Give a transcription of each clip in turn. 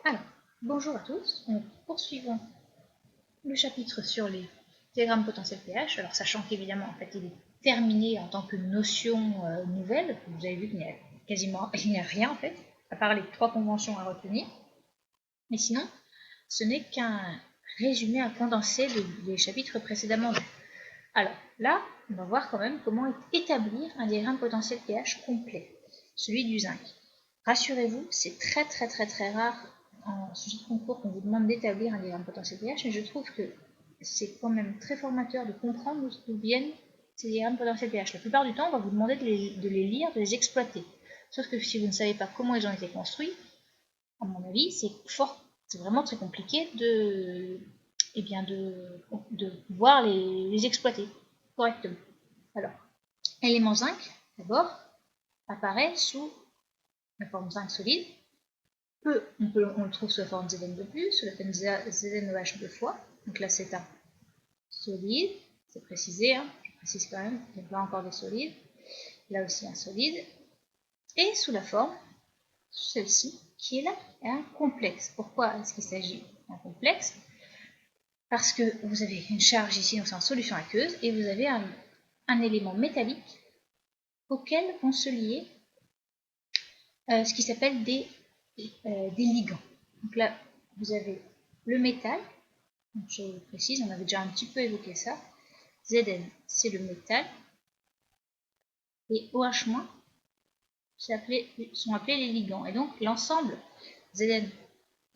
Alors, bonjour à tous. Nous poursuivons le chapitre sur les diagrammes potentiels pH. Alors, sachant qu'évidemment, en fait, il est terminé en tant que notion nouvelle. Vous avez vu qu'il n'y a quasiment rien, en fait, à part les 3 conventions à retenir. Mais sinon, ce n'est qu'un résumé, un condensé des chapitres précédemment vus. Alors, là, on va voir quand même comment établir un diagramme potentiel pH complet, celui du zinc. Rassurez-vous, c'est très rare en sujet de concours qu'on vous demande d'établir un diagramme potentiel pH, mais je trouve que c'est quand même très formateur de comprendre d'où viennent ces diagrammes potentiel pH. La plupart du temps, on va vous demander de les lire, de les exploiter. Sauf que si vous ne savez pas comment ils ont été construits, à mon avis, c'est vraiment très compliqué de pouvoir les exploiter correctement. Alors, l'élément zinc, d'abord, apparaît sous la forme zinc solide. On le trouve sous la forme Zn2+, sous la forme ZnOH 2 fois. Donc là, c'est un solide, c'est précisé, hein, je précise quand même, il y a pas encore des solides. Là aussi un solide. Et sous la forme, celle-ci, qui est là, un complexe. Pourquoi est-ce qu'il s'agit d'un complexe? Parce que vous avez une charge ici, donc c'est en solution aqueuse, et vous avez un élément métallique auquel vont se lier ce qui s'appelle des ligands. Donc là, vous avez le métal, donc je précise, on avait déjà un petit peu évoqué ça. Zn, c'est le métal, et OH- sont appelés les ligands. Et donc l'ensemble Zn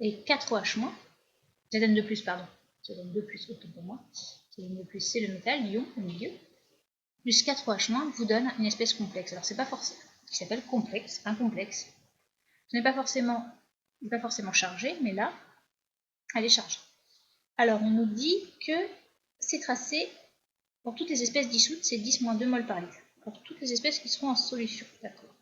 et 4OH-, Zn2+, pardon, Zn2+, autant pour moi, Zn2+, c'est le métal, l'ion au milieu, plus 4OH- vous donne une espèce complexe. Alors c'est pas forcément, qui s'appelle complexe, un complexe. Ce n'est pas forcément chargé, mais là, elle est chargée. Alors on nous dit que c'est tracé pour toutes les espèces dissoutes, c'est 10-2 mol par litre. Pour toutes les espèces qui seront en solution, d'accord.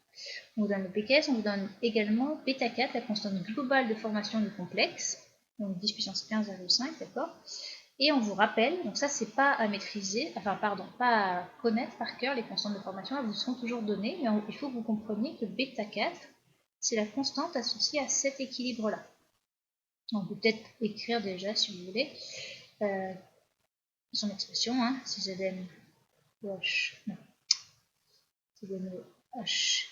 On vous donne le pKs, on vous donne également β4, la constante globale de formation du complexe, donc 10 puissance 15,5, d'accord. Et on vous rappelle, donc ça c'est pas à maîtriser, pas à connaître par cœur, les constantes de formation, elles vous seront toujours données, mais il faut que vous compreniez que β4, c'est la constante associée à cet équilibre-là. On peut peut-être écrire déjà, si vous voulez, son expression, hein, c'est ZnOH, non, ZnOH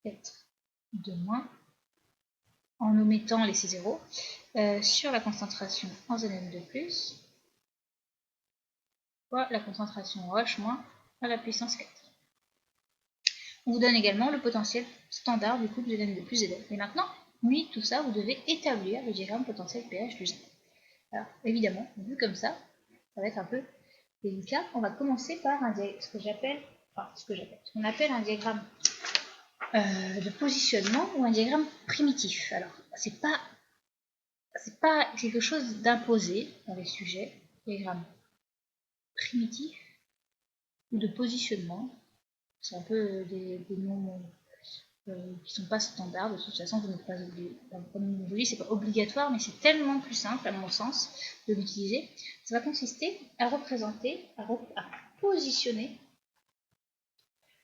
4 de moins, en omettant les C0, sur la concentration en Zn2+, fois la concentration OH- à la puissance 4. On vous donne également le potentiel standard du couple Zn2+, Zn. Et maintenant, lui, tout ça, vous devez établir le diagramme potentiel pH du zinc. Alors, évidemment, vu comme ça va être un peu délicat. On va commencer par ce qu'on appelle un diagramme de positionnement ou un diagramme primitif. Alors, c'est pas quelque chose d'imposé dans les sujets, diagramme primitif ou de positionnement. C'est un peu des noms qui ne sont pas standards. De toute façon, vous n'êtes pas obligé. Comme je vous dis, c'est pas obligatoire, mais c'est tellement plus simple, à mon sens, de l'utiliser. Ça va consister à représenter, à positionner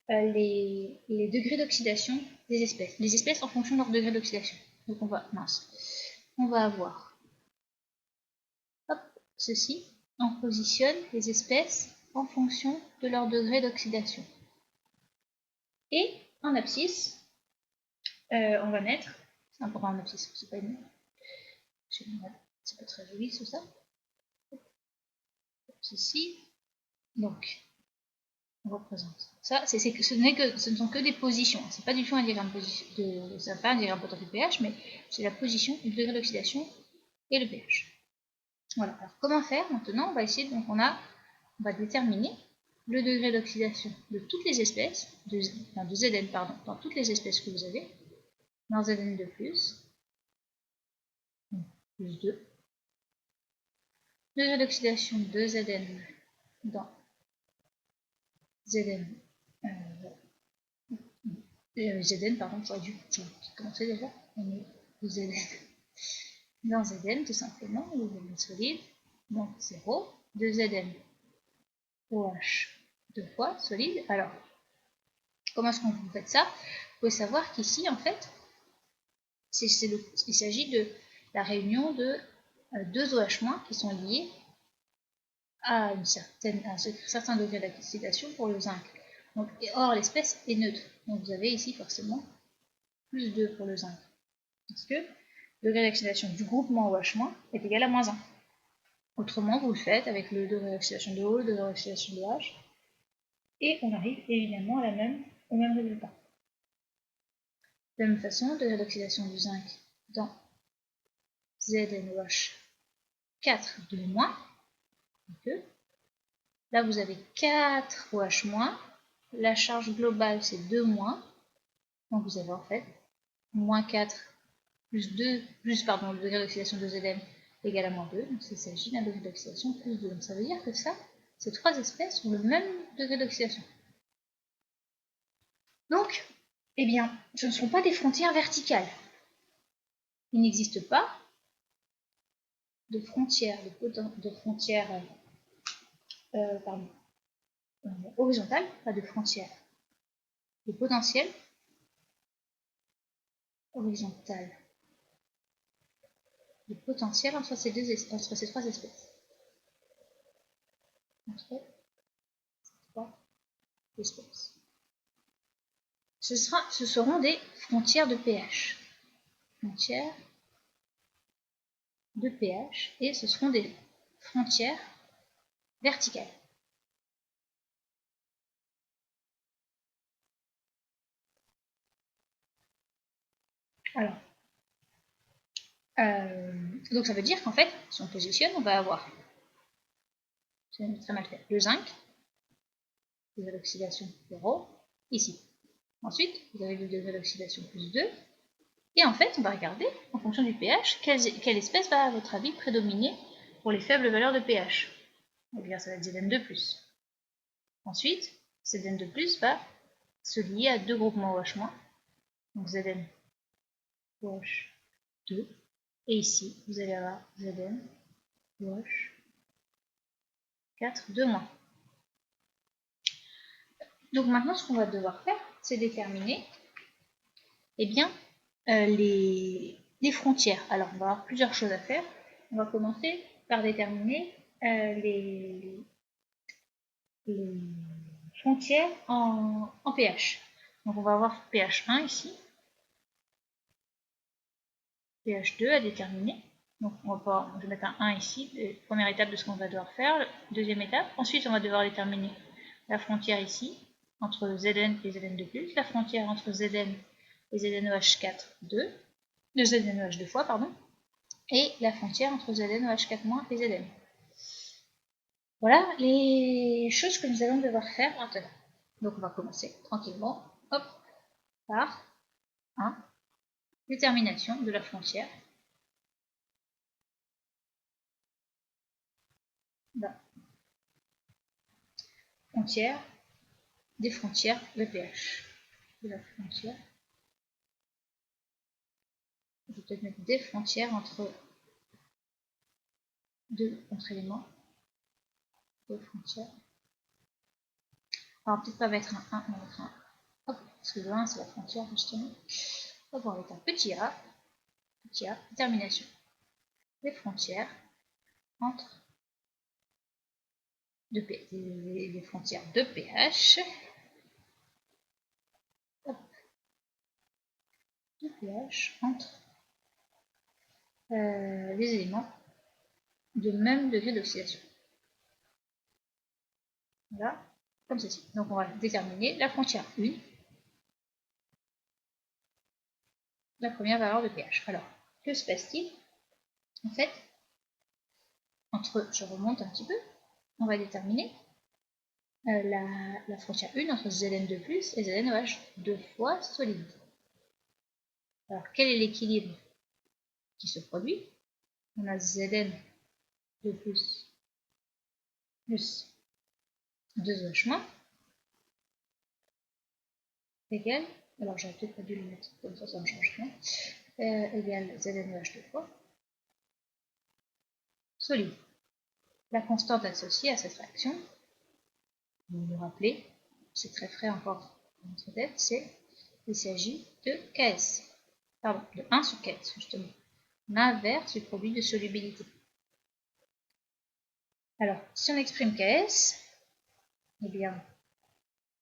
les degrés d'oxydation des espèces. Les espèces en fonction de leur degré d'oxydation. Donc on va avoir ceci. On positionne les espèces en fonction de leur degré d'oxydation. Et en abscisse, on va mettre, c'est important en abscisse, c'est pas une, c'est pas très joli tout ça. Ceci, donc on représente ça. Ce ne sont que des positions. C'est pas du tout un diagramme c'est pas un diagramme potentiel pH, mais c'est la position, le degré d'oxydation et le pH. Voilà. Alors comment faire maintenant? On va essayer. Donc on va déterminer le degré d'oxydation de toutes les espèces, de Zn, pardon, dans toutes les espèces que vous avez, dans Zn2+, plus 2, degré d'oxydation de Zn dans Zn, Zn, pardon, j'aurais dû commencer déjà, Zn dans Zn tout simplement, le volume solide, donc 0, de Zn OH 2 fois solide. Alors, comment est-ce qu'on fait ça? Vous pouvez savoir qu'ici, en fait, Il s'agit de la réunion de deux OH- qui sont liés à un certain degré d'oxydation pour le zinc. Donc, or, l'espèce est neutre. Donc, vous avez ici forcément plus 2 pour le zinc. Parce que le degré d'oxydation du groupement OH- est égal à moins 1. Autrement, vous le faites avec le degré d'oxydation de O, le degré d'oxydation de H, et on arrive évidemment au même résultat. De la même façon, le degré d'oxydation du zinc dans ZnOH 4 de moins, là vous avez 4 OH-, la charge globale c'est 2-, donc vous avez en fait moins 4 plus 2, le degré d'oxydation de Zn égale à moins 2, donc il s'agit d'un degré d'oxydation plus 2. Donc ça veut dire que ces trois espèces ont le même degré d'oxydation. Donc, eh bien, ce ne sont pas des frontières verticales. Il n'existe pas de frontières, horizontales, pas de frontières de potentiel horizontale de potentiel entre ces trois espèces. Ce seront des frontières de pH. Frontières de pH, et ce seront des frontières verticales. Alors, donc ça veut dire qu'en fait, si on positionne, on va avoir, c'est très mal fait, le zinc, degré d'oxydation 0, ici. Ensuite, vous avez le degré d'oxydation plus 2, et en fait, on va regarder, en fonction du pH, quelle espèce va, à votre avis, prédominer pour les faibles valeurs de pH. Eh bien, ça va être Zn2+. Ensuite, Zn2+, va se lier à deux groupements OH-, donc Zn OH2, et ici, vous allez avoir Zn OH 4 de moins. Donc maintenant, ce qu'on va devoir faire, c'est déterminer eh bien, les frontières. Alors, on va avoir plusieurs choses à faire. On va commencer par déterminer les frontières en pH. Donc, on va avoir pH 1 ici, pH 2 à déterminer. Donc, je vais mettre un 1 ici, première étape de ce qu'on va devoir faire. Deuxième étape, ensuite, on va devoir déterminer la frontière ici, entre Zn et Zn2+, la frontière entre Zn et ZnOH4 2, de ZnOH 2 fois, pardon, et la frontière entre ZnOH4- et Zn. Voilà les choses que nous allons devoir faire maintenant. Donc on va commencer tranquillement, hop, par 1, détermination de la frontière. Là. Frontière, des frontières de pH. De la frontière. Je vais peut-être mettre des frontières entre deux contre-éléments. Deux frontières. Alors peut-être pas mettre un 1, on va mettre un 1. Hop, parce que le 1 c'est la frontière justement. On va mettre un petit a, détermination des frontières entre les frontières de pH. Hop, de pH entre les éléments de même degré d'oxydation. Voilà, comme ceci. Donc on va déterminer la frontière 1, la première valeur de pH. Alors, que se passe-t-il? En fait, je remonte un petit peu, on va déterminer la frontière 1 entre Zn2+, et ZnOH 2 fois solide. Alors, quel est l'équilibre qui se produit? On a Zn2+, plus 2 OH- égale, alors j'aurais peut-être pas dû le mettre comme ça ne change rien, égale ZnOH 2 fois solide. La constante associée à cette réaction, vous vous rappelez, c'est très frais encore dans notre tête, il s'agit de Ks. pardon, de 1 sur KS, justement. L'inverse du produit de solubilité. Alors, si on exprime KS, eh bien,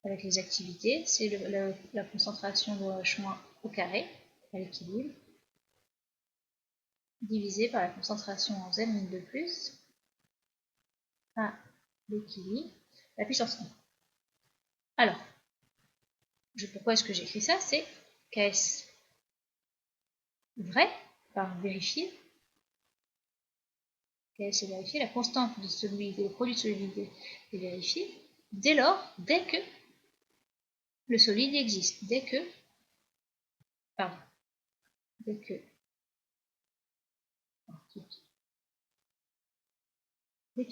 avec les activités, c'est la concentration de OH- au carré, à l'équilibre, divisé par la concentration en Zn de plus, à l'équilibre, la puissance 1. Alors, pourquoi est-ce que j'écris ça? C'est KS vrai, par vérifier. KS est vérifié, la constante de solubilité, le produit de solubilité est vérifié, dès que le solide existe, dès que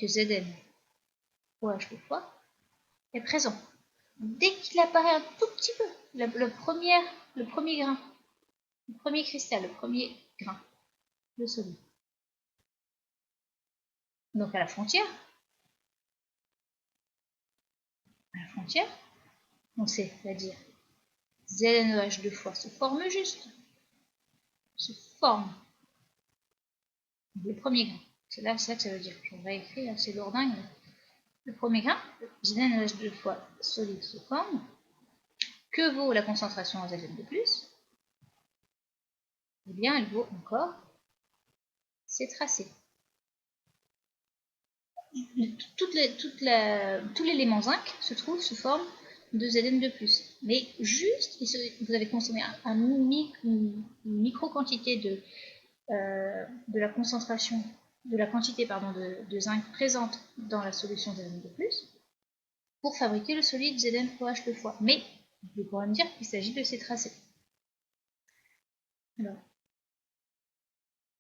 Zn OH deux fois est présent. Dès qu'il apparaît un tout petit peu, le premier grain, le premier cristal, le premier grain de solide. Donc à la frontière, on sait, c'est-à-dire ZnOH deux fois se forme juste, le premier grain. C'est là ça que ça veut dire. Je vais écrire, c'est lourdingue. Le premier grain, ZnOH deux fois solide se forme. Que vaut la concentration en Zn de plus? Eh bien, elle vaut encore C tracé. Tout l'élément zinc se trouve sous forme de Zn de plus. Mais juste, vous avez consommé une micro-quantité de la concentration, de la quantité de zinc présente dans la solution Zn de plus pour fabriquer le solide ZnOH deux fois. Mais on peut quand même dire qu'il s'agit de ces tracés. Alors,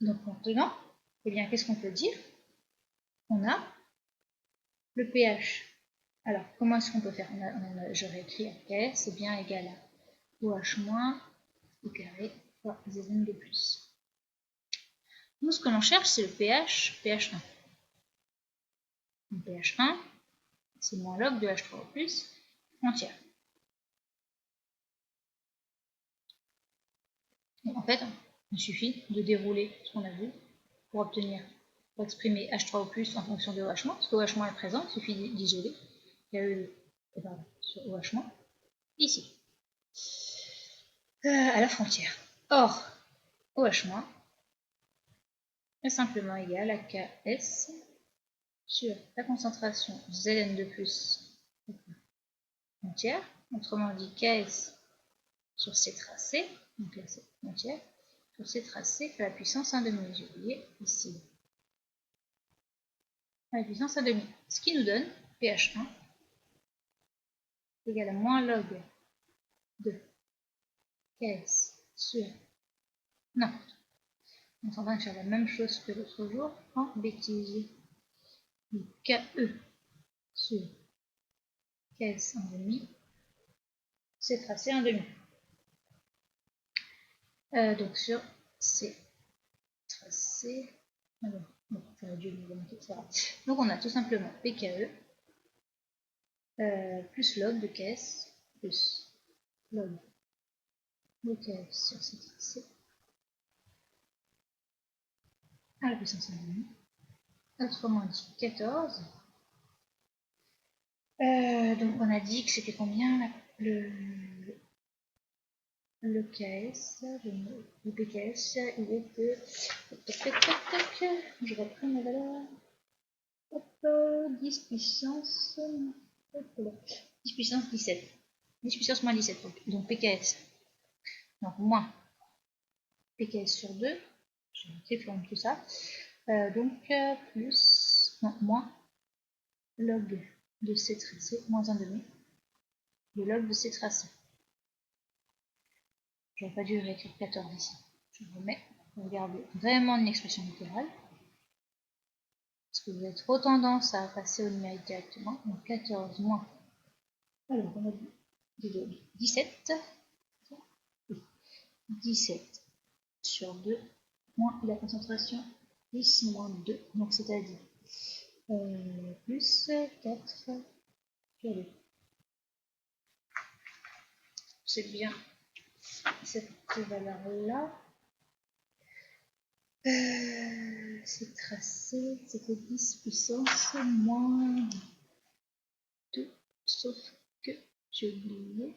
donc maintenant, eh bien, qu'est-ce qu'on peut dire? On a le pH. Alors, comment est-ce qu'on peut faire? Je réécris OK, c'est bien égal à OH- au carré fois Zn de plus. Nous, ce que l'on cherche, c'est le pH 1. Le pH 1, c'est moins log de H3O+, entière. Donc, en fait, il suffit de dérouler ce qu'on a vu pour exprimer H3O+, en fonction de OH-, parce que OH- est présent, il suffit d'isoler. Il y a eu sur OH- ici, à la frontière. Or, OH- est simplement égal à Ks sur la concentration Zn de plus entière, autrement dit Ks sur C tracé, donc là c'est entière, sur C tracé à la puissance 1,5. J'ai oublié ici. À la puissance 1,5. Ce qui nous donne pH 1 égale à moins log de Ks sur. Non, on est en train de faire la même chose que l'autre jour en bêtise. Donc Ke sur Ks 1,5, C tracé 1,5. Donc sur C tracé. Alors, bon, j'aurais dû le remonter, ça va. Donc on a tout simplement PKE plus log de KS plus log de KS sur C tracé à la puissance 1,5. Autrement dit 14. Donc on a dit que c'était combien le KS, le PKS, il est de. Je reprends ma valeur. Hop, 10 puissance. 10 puissance 17. 10 puissance moins 17. Donc PKS. Donc moins PKS sur 2. Je vais écrire tout ça. Donc plus. Non, moins log de C tracé, moins 1,5. Le log de C tracé. J'aurais pas dû réécrire 14 ici. Je remets. Regardez vraiment une expression littérale. Parce que vous avez trop tendance à passer au numérique directement. Donc 14 moins. Alors, on a dit 17. 17 sur 2 moins la concentration 10 moins 2. Donc c'est-à-dire plus 4 sur 2. C'est bien cette valeur-là, c'est tracé, c'était 10 puissance moins 2, sauf que j'ai oublié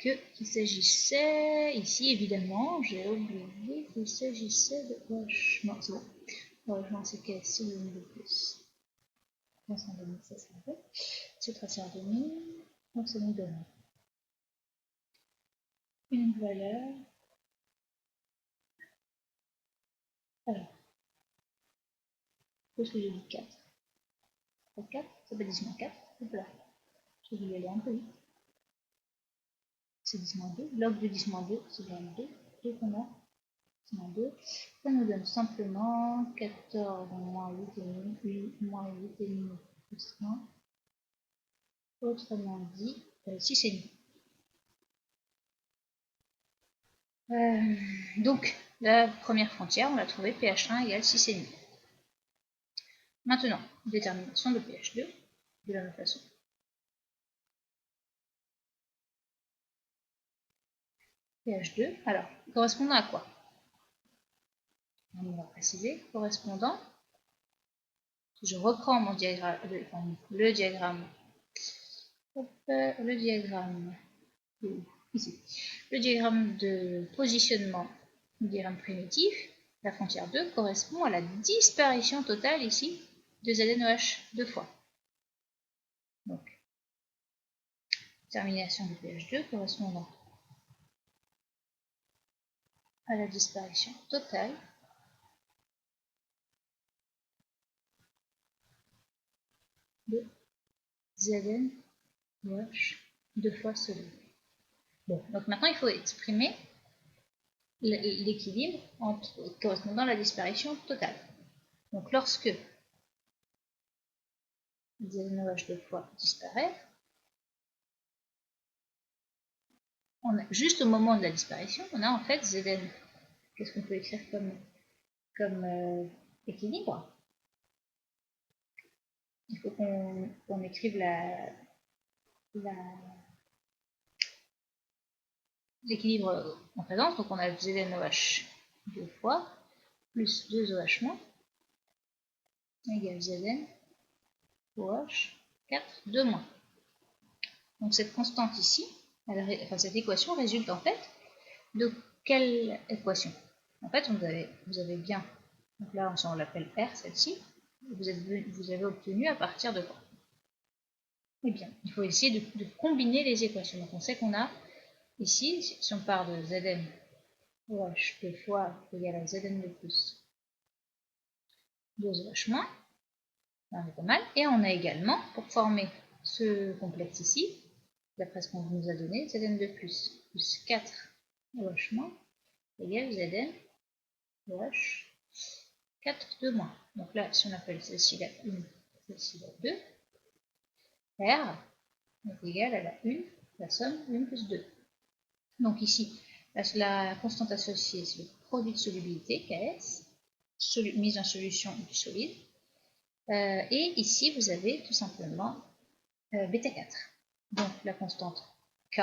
qu'il s'agissait, ici évidemment, j'ai oublié qu'il s'agissait de... non, c'est bon. Non, c'est quel de plus. Ça, c'est vrai. C'est tracé en demi, donc ça nous donne une valeur. Alors, qu'est-ce que j'ai dit 4 4, ça fait 10 moins 4, hop là. J'ai dû y aller un peu vite. C'est 10 moins 2, log de 10 moins 2, c'est bien 2, et qu'on a 10 moins 2, ça nous donne simplement 14 moins 8,5, 8 moins 8,5 plus 1, autrement dit 6,5. Donc, la première frontière, on l'a trouvée, pH1 égale 6,5. Maintenant, détermination de pH2, de la même façon. pH2, alors, correspondant à quoi? On va préciser, correspondant, je reprends mon diagramme, le diagramme, ici, le diagramme de positionnement, le diagramme primitif, la frontière 2 correspond à la disparition totale ici de ZNOH 2 fois. Donc, termination de pH2 correspondant à la disparition totale de ZNOH 2 fois solide. Bon, donc maintenant il faut exprimer l'équilibre correspondant à la disparition totale. Donc lorsque ZNOH 2 fois disparaît, on a, juste au moment de la disparition, on a en fait Zn. Qu'est-ce qu'on peut écrire comme équilibre? Il faut qu'on écrive l'équilibre en présence. Donc on a ZNOH 2 fois plus 2 OH- égale Zn OH 4 2 moins. Donc cette constante ici, cette équation résulte en fait de quelle équation? En fait, vous avez bien, donc là on l'appelle R, celle-ci, vous avez obtenu à partir de quoi? Eh bien, il faut essayer de combiner les équations. Donc on sait qu'on a ici, si on part de Zn OH 2 fois égale à Zn de plus 2 OH moins, on est pas mal. Et on a également, pour former ce complexe ici, d'après ce qu'on nous a donné, Zn de plus 4 OH moins égale Zn OH 4 2 moins. Donc là, si on appelle celle-ci la 1, celle-ci la 2, R est égal à la 1, la somme 1 plus 2. Donc ici, la constante associée, c'est le produit de solubilité, Ks, mise en solution du solide. Et ici, vous avez tout simplement bêta 4. Donc la constante K,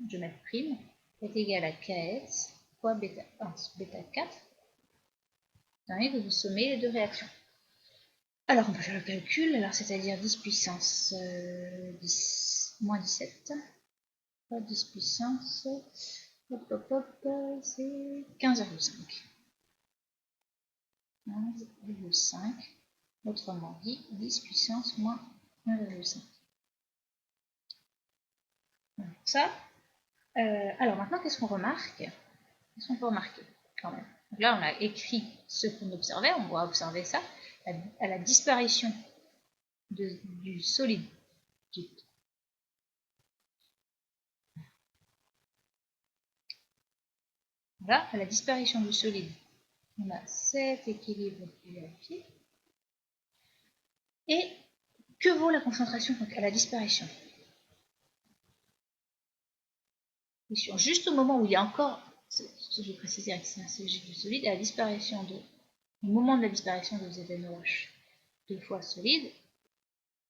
je vais mettre prime, est égale à Ks fois bêta 4, tandis que vous sommez les deux réactions. Alors on peut faire le calcul, alors c'est-à-dire 10 puissance 10 moins 17, 10 puissance, c'est 15,5. 15,5, autrement dit 10 puissance moins 1,5. Ça, alors maintenant qu'est-ce qu'on remarque? Qu'est-ce qu'on peut remarquer quand même? Donc là on a écrit ce qu'on observait, on va observer ça, à la disparition du solide. Voilà, à la disparition du solide, on a cet équilibre vérifié. Et que vaut la concentration à la disparition? Juste au moment où il y a encore, je vais préciser que c'est un CG du solide, à la disparition au moment de la disparition de ZNOH 2 fois solide,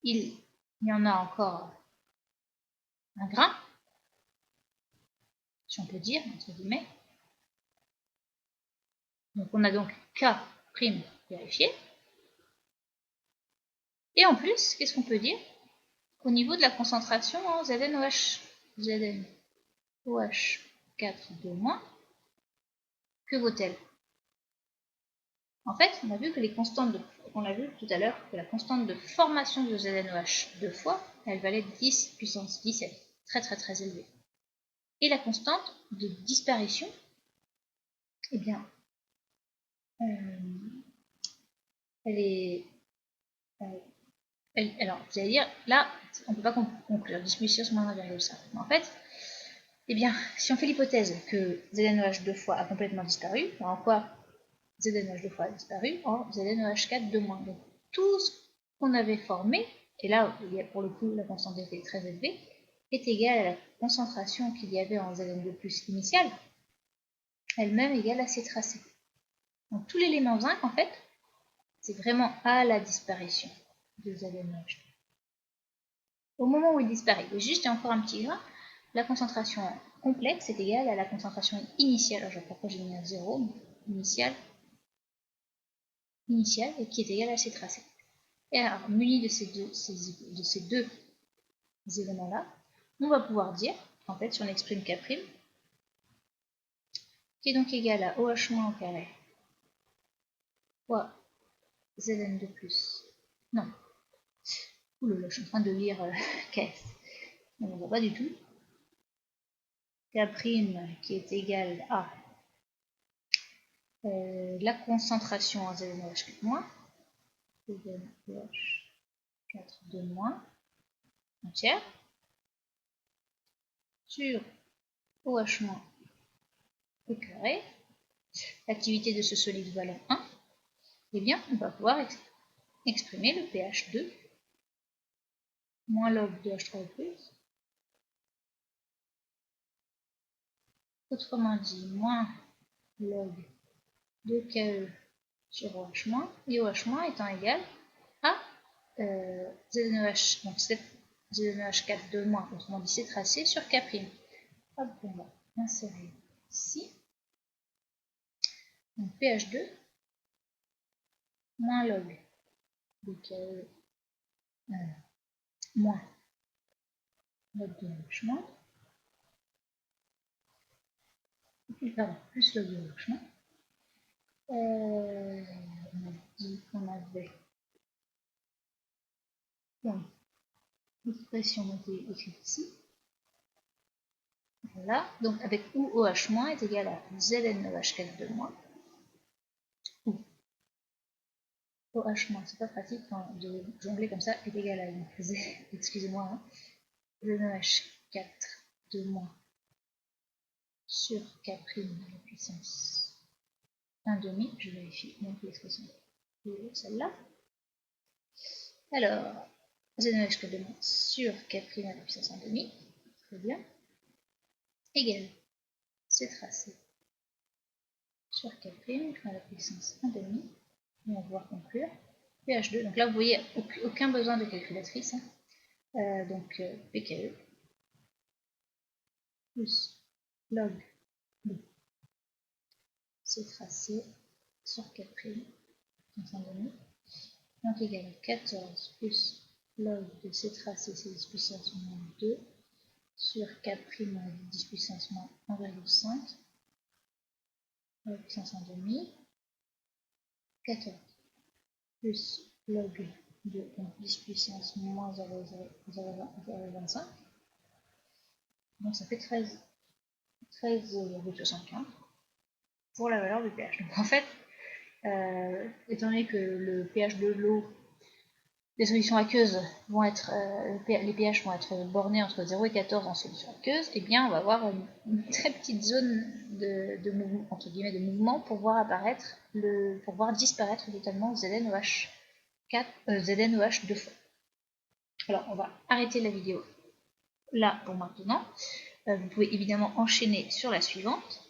il y en a encore un grain, si on peut dire, entre guillemets. Donc on a donc K' vérifié. Et en plus, qu'est-ce qu'on peut dire? Au niveau de la concentration en ZnOH, ZnOH4 que vaut-elle? En fait, on a vu que les constantes on a vu tout à l'heure que la constante de formation de ZnOH 2 fois, elle valait 10 puissance 17, très très très élevée. Et la constante de disparition, eh bien, elle est... alors, vous allez dire, là, on ne peut pas conclure 10 puissance moins 1,5. Mais en fait, eh bien, si on fait l'hypothèse que ZnOH 2 fois a complètement disparu, en quoi ZnOH 2 fois a disparu en ZnOH4 2-. Donc tout ce qu'on avait formé, et là pour le coup la constante était très élevée, est égale à la concentration qu'il y avait en Zn2+ initiale, elle-même égale à ses tracés. Donc tout l'élément zinc en fait, c'est vraiment à la disparition de ZnOH. Au moment où il disparaît, et juste encore un petit grain, la concentration complexe est égale à la concentration initiale, alors je ne sais pas pourquoi j'ai mis un 0, initiale, et qui est égale à ses tracés. Et alors, muni de ces deux éléments-là, on va pouvoir dire, en fait, si on exprime K', qui est donc égal à OH- au carré fois Zn2+. Non. Oulala, je suis en train de lire KS. On ne voit pas du tout. K' qui est égal à la concentration en ZnOH4-, ZnOH4 entière, sur OH- au carré, l'activité de ce solide valant 1, eh bien, on va pouvoir exprimer le pH 2 moins log de H3O+, autrement dit, moins log de KE sur OH-, et OH- étant égal à ZnOH, donc ZnOH4 2-, autrement dit, c'est tracé sur K'. Hop, on va insérer ici. Donc pH 2 moins log de KE moins log de OH-, pardon, plus log de OH-. On a dit qu'on avait donc l'expression était écrite ici. Voilà, donc avec où OH- est égal à ZnOH4 2-, où OH-, c'est pas pratique de jongler comme ça, est égal à une excusez-moi, hein, ZnOH4 2- sur K' à la puissance 1,5, je vérifie donc l'expression de celle-là. Alors, ZnOH4 2- sur K' à la puissance 1,5, très bien, égale, c'est tracé sur K' à la puissance 1,5, et on va pouvoir conclure pH 2. Donc là, vous voyez, aucun besoin de calculatrice. Hein. Donc, PKE plus log de c'est tracé sur K', donc égal à 14 plus log de c tracé c'est 10 puissance moins 2 sur K' à 10 puissance moins 1,5 à la puissance 1,5, 14 plus log de 10 puissance moins 0,25, donc ça fait 13,75 pour la valeur du pH. Donc en fait, étant donné que le pH de l'eau, les solutions aqueuses vont être, les pH vont être bornés entre 0 et 14 en solution aqueuse, et eh bien on va avoir une très petite zone de mouvement, entre guillemets, de mouvement pour voir disparaître totalement ZnOH 2 fois. Alors on va arrêter la vidéo là pour maintenant. Vous pouvez évidemment enchaîner sur la suivante.